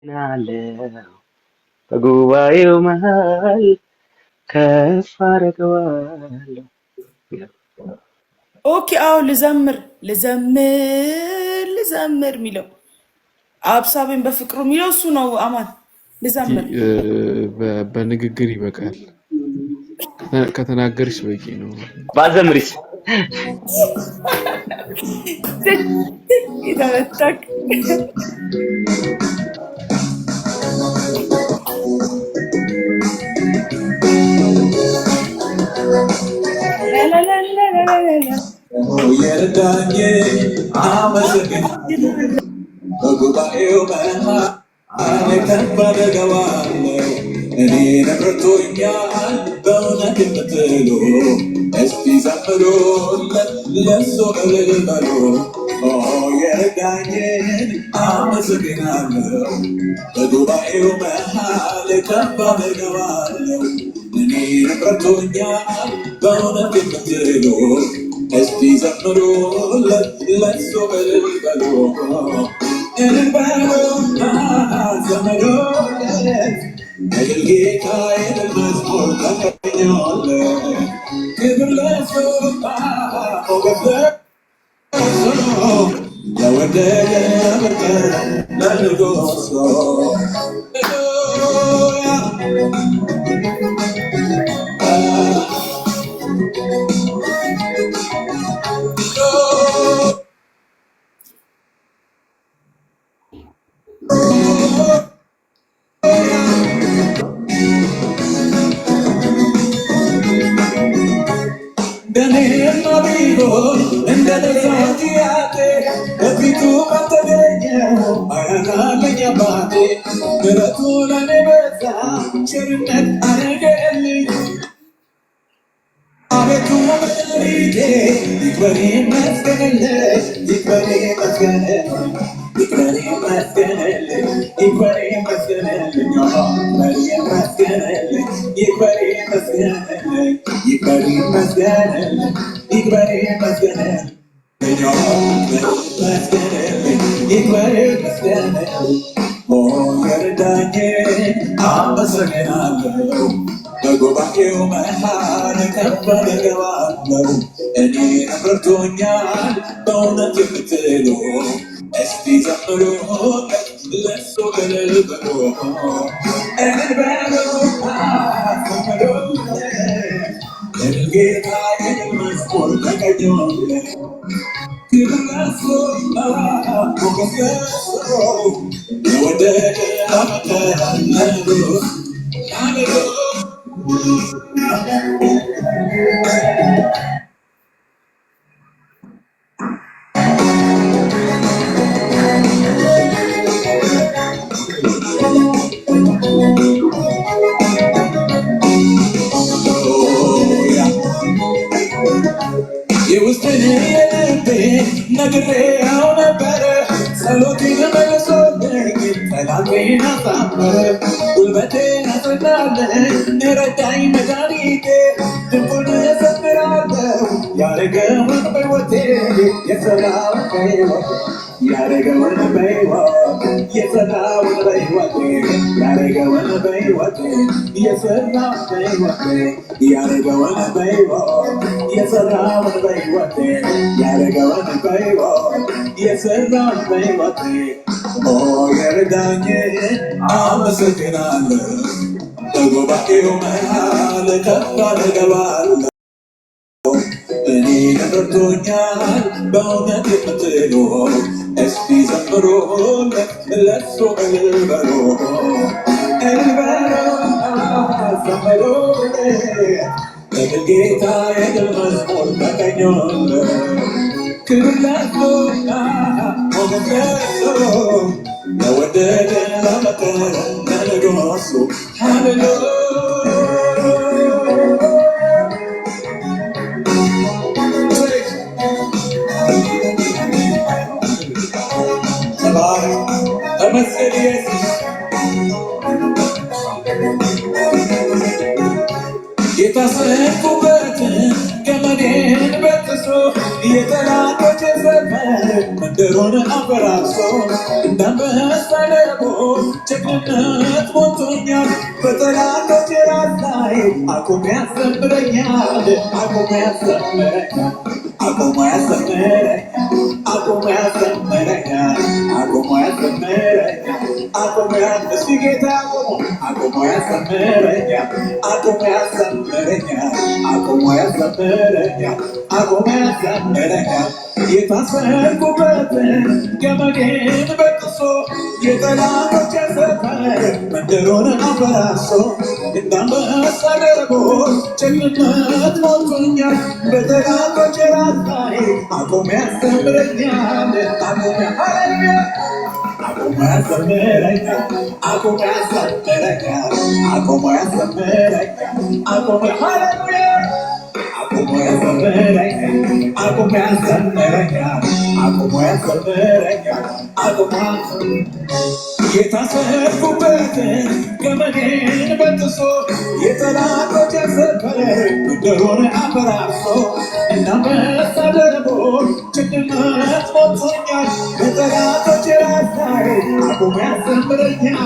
ናለው በጉባኤው መሃል ከፍ አደርገዋለሁ። ኦኬ አዎ ልዘምር የሚለው አብሳቤን በፍቅሩ የሚለው እሱ ነው። አማን ልዘምር በንግግር ይበቃል። ከተናገርሽ በቂ ነው። ባዘምሪስ የተመታክ የረዳኝ አመሰግን በጉባኤው መሃል ከፍ አደርገዋለሁ። እኔ ረድቶኛል በእውነት የምትሉ እስቲ ዘምሩለት ለእሱ እልል በሉ። የረዳኝን አመሰግናለሁ በጉባኤው መሃል ከፍ አደርገዋለሁ። እኔ ረድቶኛል በእውነት የምትሉ እስቲ ዘምሩለት ለእሱ እልል በሉ። እልል በሉ ዘምሩለት እልል ጌታ የድል መዝሙር ተቀኘለት። ክብር ለእሱ ሞገስ ለእሱ ለወደደ በቀር ለንጉሥ ደኔና ቢሆን እንደ ነዛቲያቴ በፊቱ ከተገኘው አያናለኝ አባቴ። ምሕረቱ ለኔ በዛ ቸርነት አረገልኝ አቤቱ መድኃኒቴ። ይክበር ይመስገንልኝ ይክበር ይመስገንልኝ ይክበር ይመስገንልኝ ይክበር ይመስገንልኝ ይክበር ይመስገንልኝ ይክበር ይመስገንልኝ ይክበር ይመስገንልኝ ይክበር ይመስገንልኝ። የረዳኝን አመሰግናለሁ በጉባኤው መሃል ከፍ አደርገዋለሁ። እኔን ረድቶኛል በእውነት የምትሉ እስቲ ዘምሩለት ለእሱ እልል በሉ። እልል በሉ ዘምሩለት እልል ጌታ የድል መዝሙር ተቀኘለት። ክብር ለእሱ ሞገስ ለእሱ ለወደደ በቀር ለንጉሥ የውስጥን የልቤን ነግሬው ነበረ። ጸሎቴን መልሶልኝ ጠላቴን አሳመረ። ጉልበቴን አጸናልኝ ረዳኝ መድኃኒቴ። ድንቁን እዘምራለሁ ያደረገውን በሕይወቴ የሠራውን በሕይወቴ ያደረገውን በሕይወቴ የሠራውን በሕይወቴ ያደረገውን በሕይወቴ የሠራውን በሕይወቴ ያደረገውን በሕይወቴ የሠራውን በሕይወቴ ያደረገውን በሕይወቴ የሠራውን በሕይወቴ። የረዳኝን አመሰግናለሁ በጉባኤው መሃል ከፍ አደርገዋለሁ። እኔን ረድቶኛል በእውነት የምትሉ እስቲ ዘምሩለት ለእሱ እልል በሉ። እልል በሉ ዘምሩለት እልል ጌታ የድል መዝሙር ተቀኘለት። ክብር ለእሱ ሞገስ ለእሱ ለወደደ በቀር ለንጉሡ ሃሌሉያ። ተመስገን ኢየሱስ የታሰርኩበትን ገመዴን በጥሶ የጠላቶች ዘመን መንደሩን አፈራርሶ እንዳንበሳ ደቦ ጀግንነት ሞልቶኛል በጠላቶቼ ራስ ላይ አቁሞ ያዘምረኛል አቁሞ ያዘምረኛል አቁሞ ያዘምረኛል አቁሞ ያዘምረኛል አቁሞ ያዘምረኛል አቁሞ ያዘምረኛል ጌታ አቁሞ ያዘምረኛል አቁሞ ያዘምረኛል አቁሞ ያዘምረኛል አቁሞ ያዘምረኛል የታሰርኩበትን ገመዴን በጥሶ የጠላቶቼ ሰፈር መንደሩን አፈራርሶ እንዳንበሳ ደቦ ጀግንነት ሞልቶኛል በጠላቶቼ ራስ ላይ አቁሞ ያዘምረኛል አቁሞ ያዘምረኛል አቁሞ ያዘምረኛል አቁሞ ያዘምረኛል አቁሞ ሃሌሉያ አቁሞ ያዘምረኛል አቁሞ ያዘምረኛል አቁሞ ያዘምረኛል አቁሞ የታሰርኩበትን ገመዴን በጥሶ የጠላቶቼ ሰፈር መንደሩን አፈራርሶ እንዳንበሳ ደቦ ጀግንነት ሞልቶኛል በጠላቶቼ ራስ ላይ አቁሞ ያዘምረኛል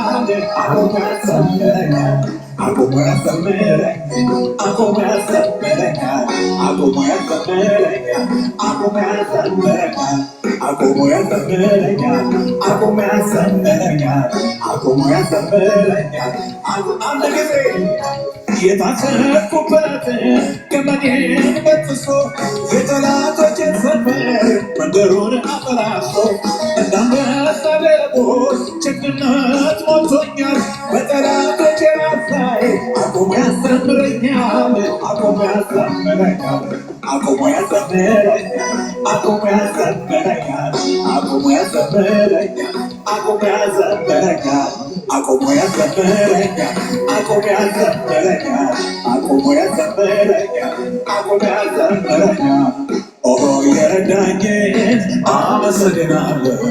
አቁሞ ያዘምረኛል አቁሞ ያዘምረኛል አቁሞ ያዘምረኛል አቁሞ ያዘምረኛል አቁሞ ያዘምረኛል አቁሞ ያዘምረኛል አቁሞ ያዘምረኛል አቁሞ ያዘምረኛል አንድ ጊዜ የታሰርኩበትን ገመዴን በጥሶ የጠላቶቼን ሰፈር መንደሩን አፈራርሶ እንዳንበሳ ደቦ ጀግንነት ሞልቶኛል በጠላቶቼ ራስ ላይ አቁሞ ያዘምረኛል አቁሞ ያዘምረኛል አቁሞ ያዘምረኛል አቁሞ ያዘምረኛል አቁሞ ያዘምረኛል አቁሞ ያዘምረኛል አቁሞ ያዘምረኛል አቁሞ ያዘምረኛል አቁሞ ያዘምረኛል አቁሞ ያዘምረኛል ኦሆ የረዳኝን አመሰግናለሁ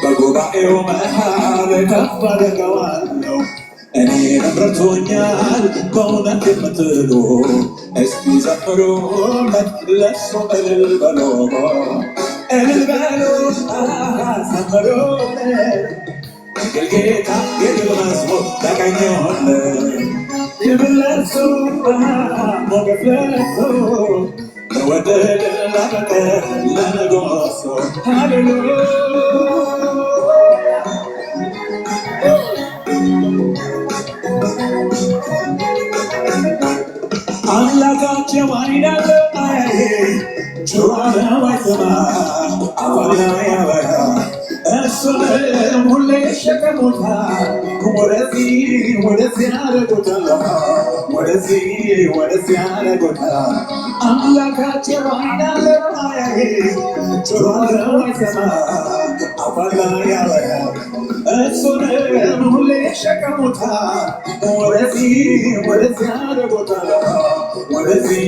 በጉባኤው መሃል ከፍ አደርገዋለሁ እኔ ረድቶኛል በእውነት የምትሉ እስኪ ዘምሩለት ለእሱ እልል በሉ እልል በሉ ዘምሩለት የጌታ የድል መዝሙር ተቀኘሁለት ክብር ለእርሱ ሞገስ ለእርሱ ለወደደ ላፈቀረ ለንጉሡ ሃሌሉያ አምላካቸው አይናለ አያዬ ጆሮው አይሰማ አፉን አያበራ እሱንም ሁሌ ይሸከሙታል ወደዚህ ያደርጉታል ወደዚህ ያደርጉታል አምላካቸው አይናለ አያዬ ጆሮው አይሰማ አፉን አያበራ እሱንም ሁሌ ይሸከሙታል ወደዚህ ያደርጉታል ወደዚህ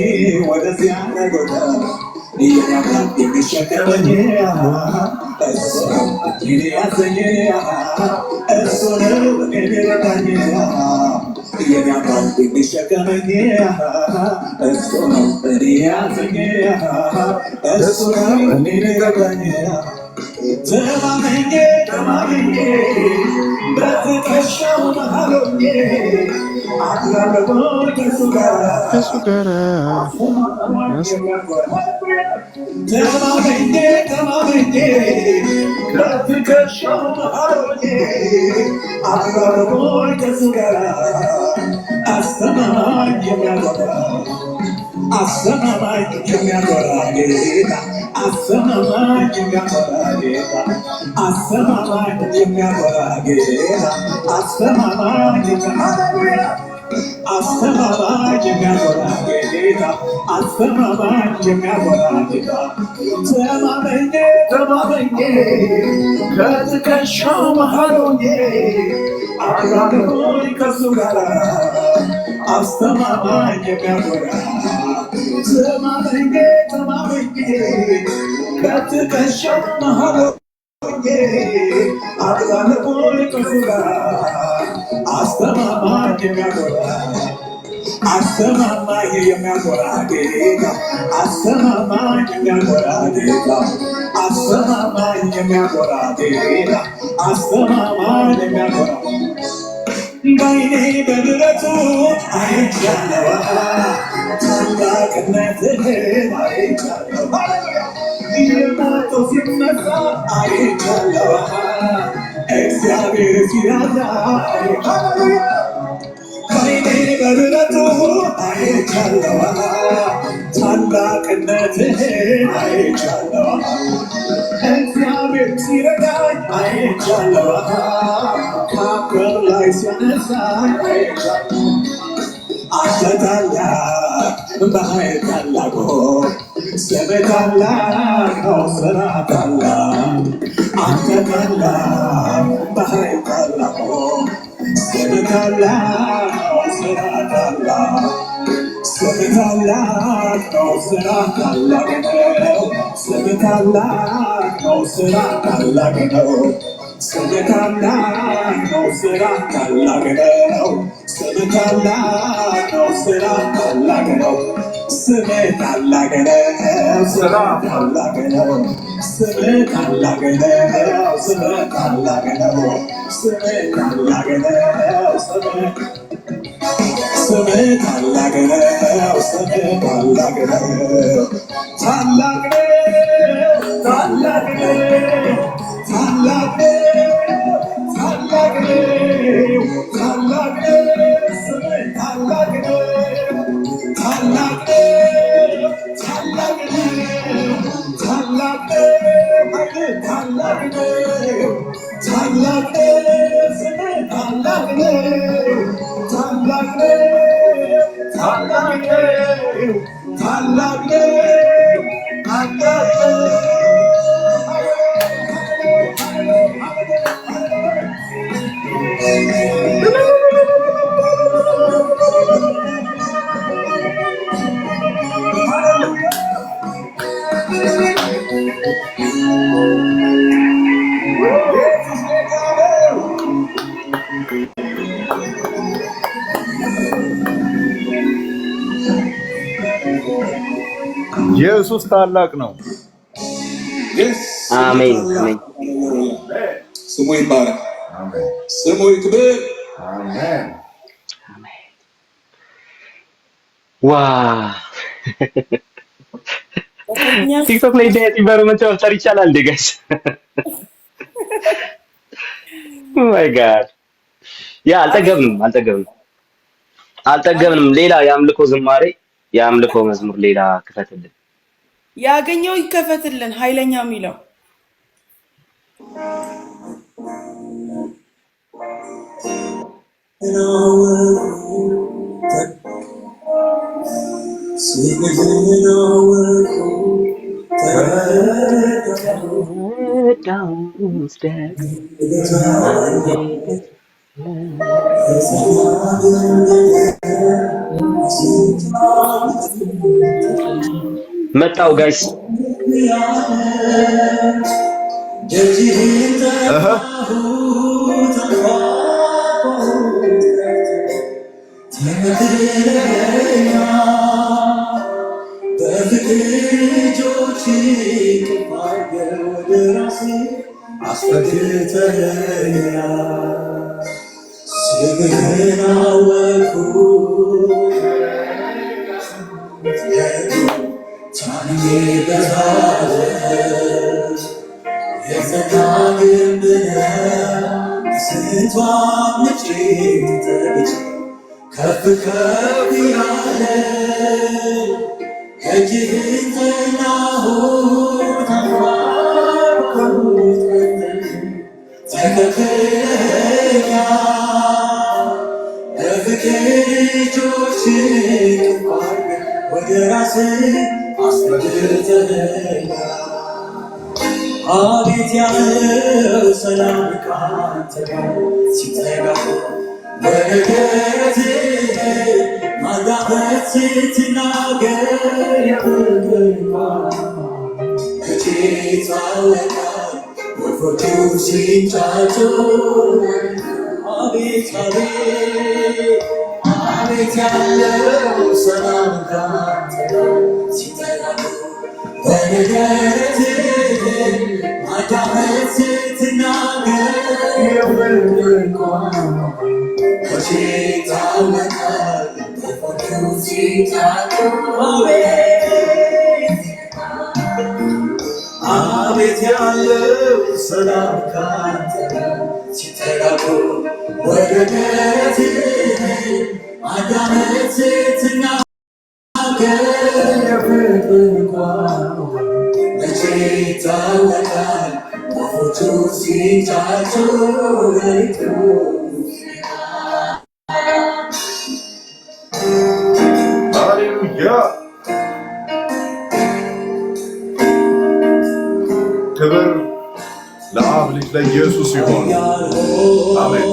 ያደርጉታል እያምላክ የሚሸከመኝ እሱ ነው እኔን ያዘኝ እሱ ነው እኔን ረዳኝ እያምላክ የሚሸከመኝ እሱ ነው እኔን ያዘኝ እሱ ነው እኔን ረዳኝ ተማመኜ በትከሻው መሃል ሆኜ አድራለሁ ከእሱ ጋር ተማመኜ በትከሻው መሃል ሆኜ አድራለሁ ከእሱ ጋር አስተማማኝ የሚያኮራ ጌታ አስተማማኝ የሚያኮራ ጌታ አስተማማኝ የሚያኮራ ጌታ አስተማማኝ የሚያኮራ ጌታ አስተማማኝ የሚያኮራ ጌታ ተማመኜ ከትከሻው መሃል ሆኜ አድራለሁኝ ከእሱ ጋር አስተማማኝ የሚያኮራ ተማመኜ ከትከሻው መሃል ሆኜ አድራለሁኝ ከእሱ ጋር አስተማማኝ የሚያኮራ አስተማማኝ የሚያኮራ ጌታ አስተማማኝ የሚያኮራ ጌታ አስተማማኝ የሚያኮራ ጌታ አስተማማኝ የሚያኮራ ባይኔ በምሕረቱ አይቻለዋ ታላቅነትህን አይቻለዋ የሞተው ሲነሳ አይቻለዋ እግዚአብሔር ሲራራ ባይኔ በምሕረቱ አይቻለዋ ታላቅነትህን አይቻለዋ እግዚአብሔር ሲረዳኝ አይቻለዋ ከአፈር ላይ ሲያነሳኝ አይቻለዋ አንተ ታላቅ በኃይል ታላቅ ስምህ ታላቅ ነው ስራ ታላቅ አንተ ታላቅ በኃይል ታላቅ ስምህ ታላቅ ነው ስራ ታላቅ ስምህ ታላቅ ነው ስራ ታላቅ ነው ስምህ ታላቅ ነው ስራ ታላቅ ነው ስምህ ታላቅ ነው ስራ ታላቅ ነው ስምህ ታላቅ ነው ስራ ታላቅ ነው ስምህ ታላቅ ነው ስራ ታላቅ ነው ስምህ ታላቅ ነው ስምህ ታላቅ ነው ስምህ ታላቅ ነው ስምህ ታላቅ ነው ስምህ ታላቅ ነው ታላቅ ነው ታላቅ ነው ታላቅ ነው ታላቅ ነው ታላቅ ነው ስምህ ታላቅ ነው ታላቅ ነው ታላቅ ነው ታላቅ ነው ታላቅ ነው ታላቅ ነው ስምህ ታላቅ ነው ታላቅ ነው ታላቅ ነው ታላቅ ነው ታላቅ ነው ኢየሱስ ታላቅ ነው። አሜን አሜን። ስሙ ይባረክ። ስሙ ይክበር። ዋው ቲክቶክ ላይ ዳት ኢንቫይሮንመንት መፍጠር ይቻላል እንዴ ጋይስ? ኦ ማይ ጋድ ያ አልጠገብንም። ሌላ የአምልኮ ዝማሬ የአምልኮ መዝሙር ሌላ ክፈትልን። ያገኘው ይከፈትልን። ኃይለኛ የሚለው መጣው ጋይስ ከፍ ከፍ ያለ እጅህን ጠላሁት አንኳኩት ተከተለኛ በፍቅር እጆችህ እቅፍ አድርገህ ወደ ራስህ አስጠግተኸኛ አቤት ያለው ሰላም ካንተ ጋር ሲጠጋ በረከት ማዳመጥ ስትናገር የፍቅር እጄ ይታወቃል ወፎቹ ሲንጫጩ አቤት አቤት አቤት ያለው ሰላም ካንተ ሲተጋሉ በነገርህ ማዳመጥ ስትናገር የፍቅር ቋንቋ መቼ ይታወቃል ክፉ ሲታጡ አቤት ያለው ሰላም ካንተ ሲተጋሉ ወደ ገረትህ ማዳመጥ ስትናገር የፍቅር ቋንቋ መቼ ይታወቃል ወፎቹ ሲንጫጩ ሌሊቱ ሃሌሉያ ክብር ለአብ ልጅ ለኢየሱስ ይሁን። አሜን።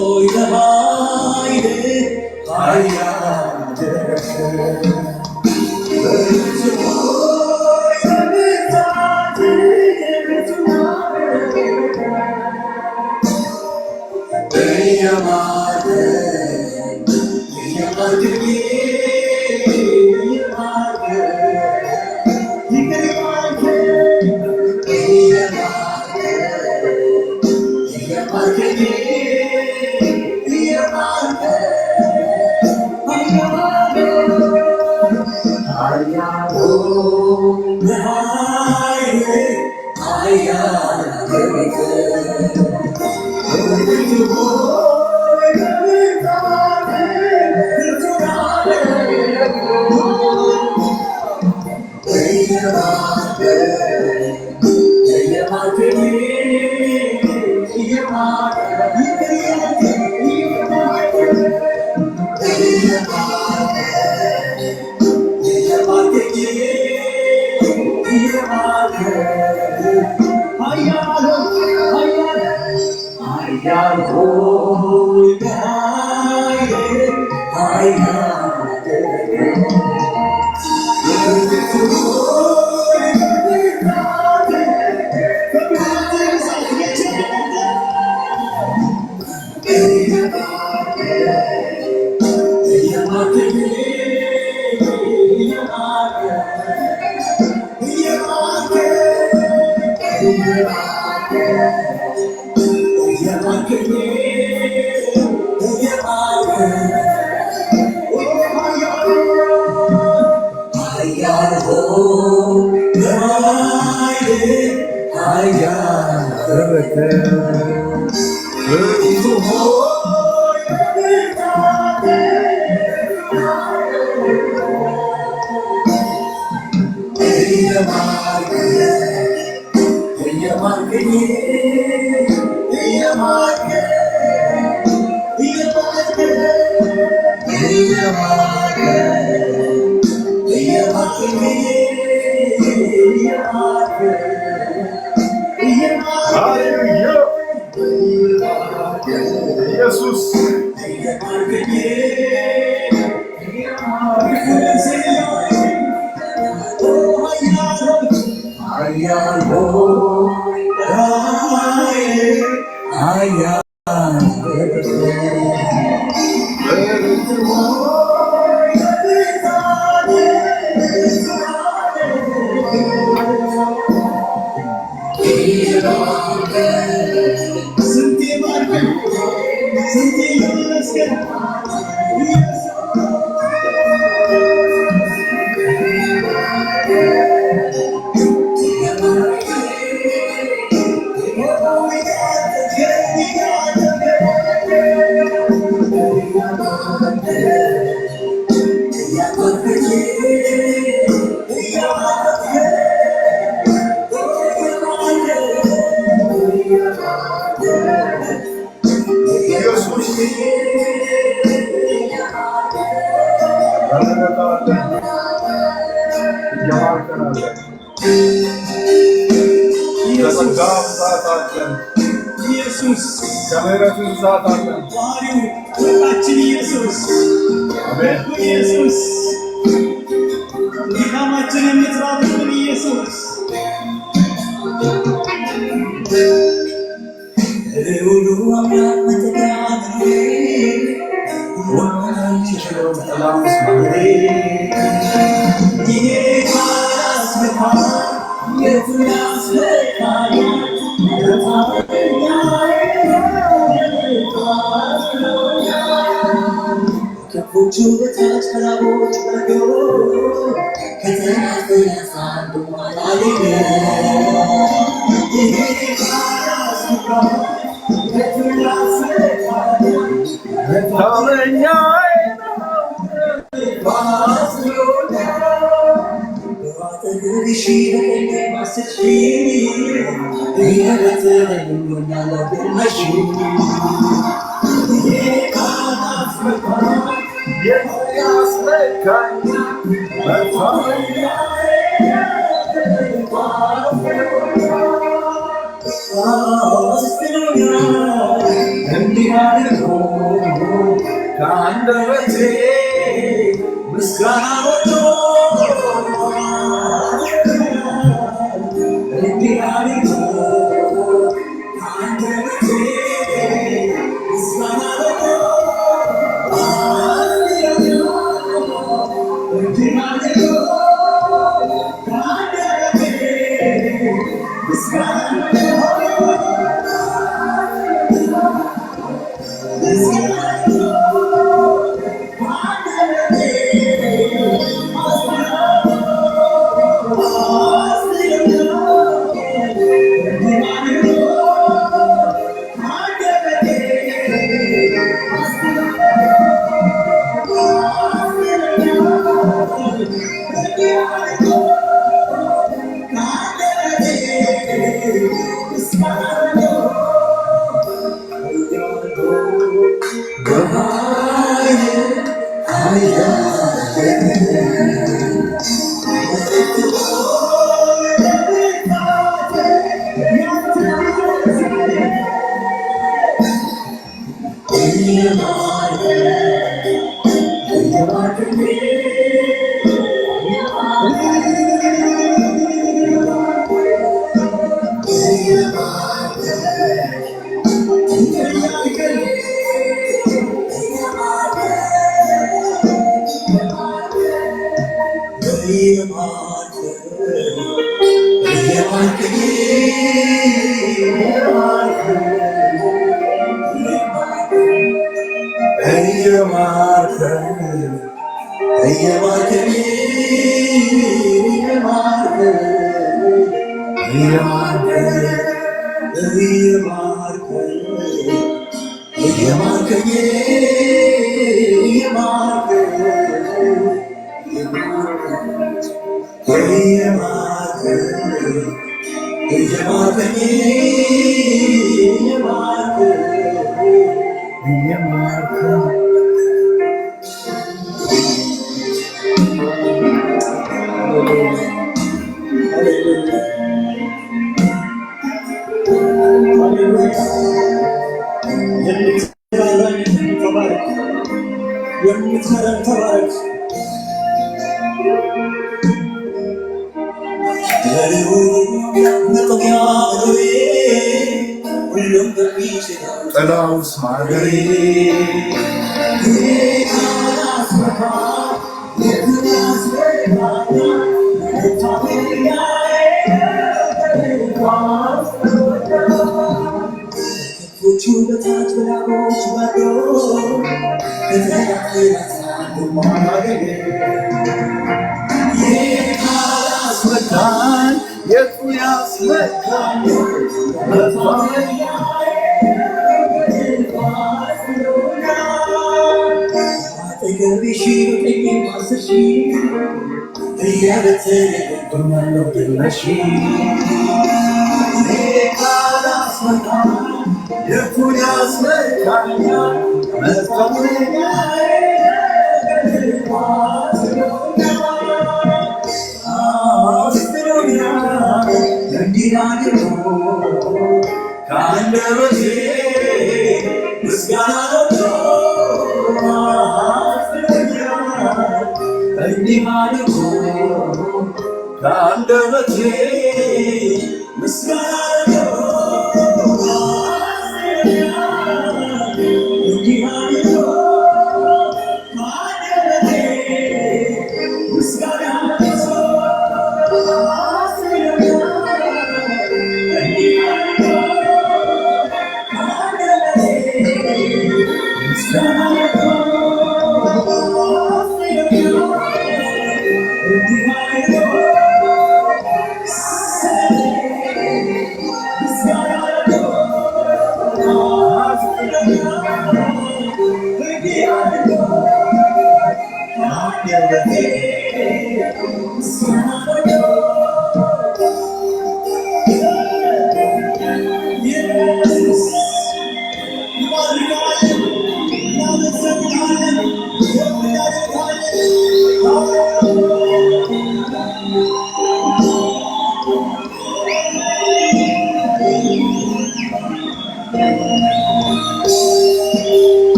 ኢየሱስ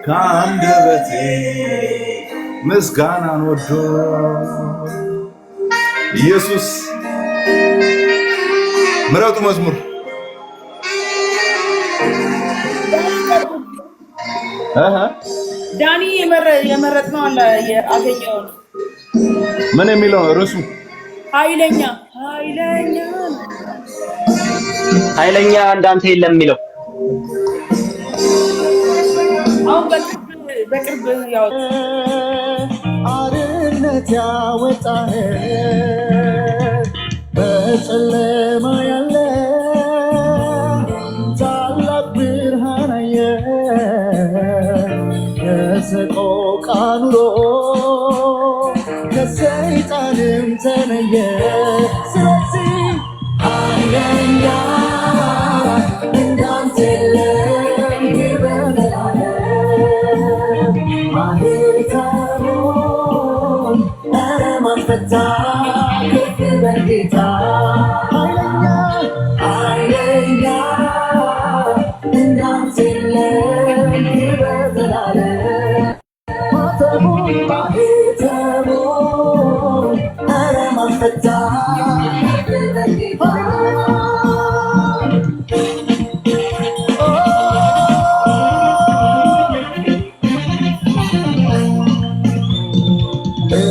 ከአንደበቴ ምስጋናን ወዶ ኢየሱስ ምረጡ መዝሙር ዳኒ የመረጥነው አለ አገኘው ምን የሚለው ርዕሱ ኃይለኛ እንዳንተ የለም የሚለው አሁን በቅርብ ያው አርነት ያወጣህ በጨለማ ያለ ታላቅ ብርሃን አየ የሰቆቃ ኑሮ ከሰይጣንም ተለየ ስለዚህ ኃይለኛ እንዳንተ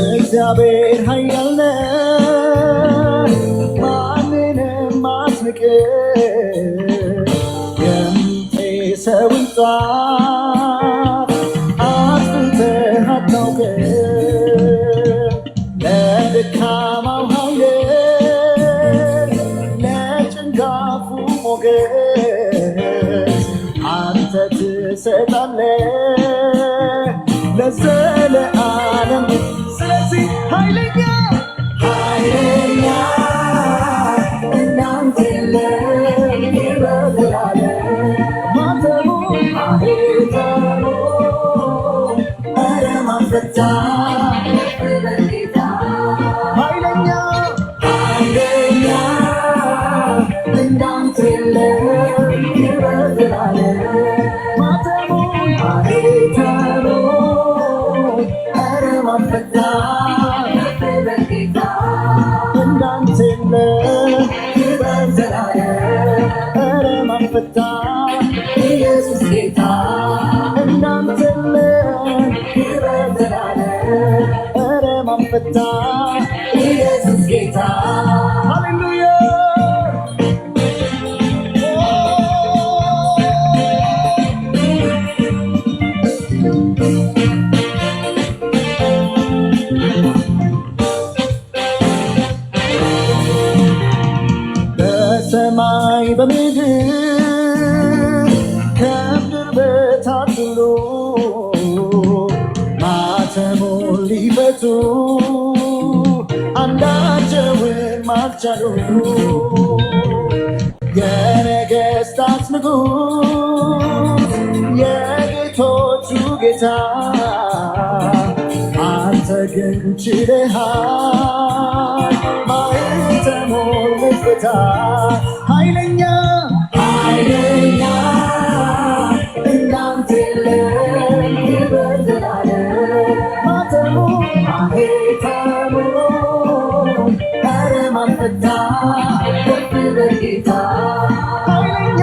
እግዚአብሔር ኃያል ነው ማንንም አትንቅም የምትሰውን ጧፍ አጥፍተህ አታውቅም ለደካማው ኃይል ለጭንጋፉ ሞገስ አንተ ትሰጣለህ ለዘለዓለም ስለዚህ ኃይለኛ እናንተ ለዘላለም ማተቡ አሄተሙ አረማፈታ ኃይለኛ እናንተ ለዘላለም ማተቡ አሄተሙ አረማፈታ ኢየሱስ ጌታ እንዳንተ ኧረ ማንፈታ ኢየሱስ ጌታ ሃሌሉያ በሰማይ በምድር ከምድር በታች ሁሉ ማተሙን ሊፈቱ አንዳቸውም አልቻሉ የነገሥታት ንጉሥ ጌታ አንተ ግን ችለሃል ማኅተሙን ልትፈታ ኃይለኛ ኃይለኛ እንዳንተ የለም ክብር ዘላለም ማኅተሙን ኧረ ማን ፈታ ከፍ በል ጌታ ኃይለኛ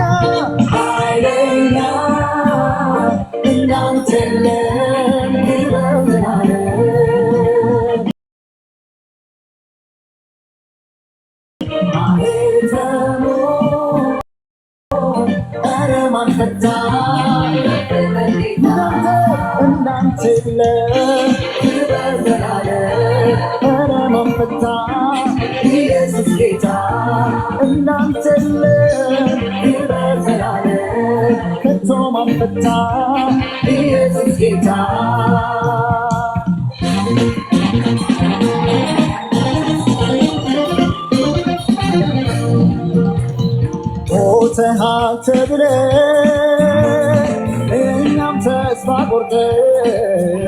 ኃይለኛ እንዳንተ የለም ክብር ዘላለም ማኅተሙን ኧረ ማን ፈታ እንዳንተ የለም ክብር ዘላለም ኧረ ማን ፈታ ኢየሱስ ጌታ እንዳንተ የለም ክብር ዘላለም ከቶ ማን ፈታ ኢየሱስ ጌታ ሞተሃል ተብለን እኛም ተስፋ ቆርጠን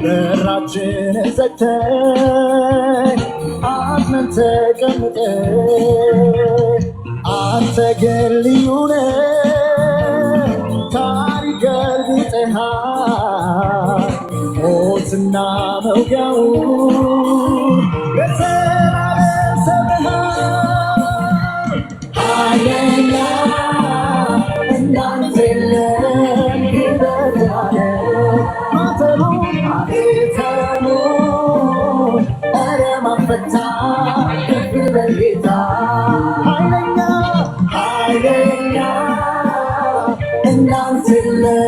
በራችንን ዘግተን አዝነን ተቀምጠን አንተ ግን ልዩ ነህ ታሪክ ገልብጠሃል ሞትና መውጊያውን ለዘላለም ሰብረሃል ኃይለኛ እንዳንተ የለም ክብር ዘላለም ማኅተሙን ኧረ ማን ፈታ ከፍ በል ጌታ ኃይለኛ ኃይለኛ እንዳንተ የለም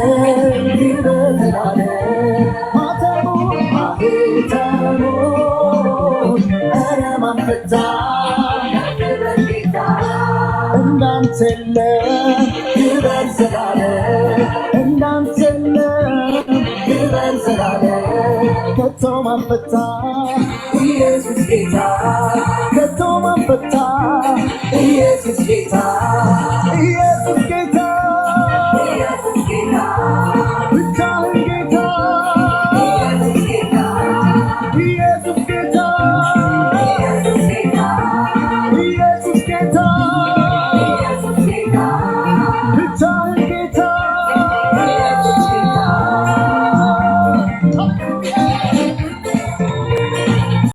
ክብር ዘላለም ማኅተሙን ኧረ ማን ፈታ እንዳንተ የለም ክብር ዘላለም እንዳንተ የለም ክብር ዘላለም ከቶ ማን ፈታ ኢየሱስ ጌታ ከቶ ማን ፈታ ኢየሱስ ጌታ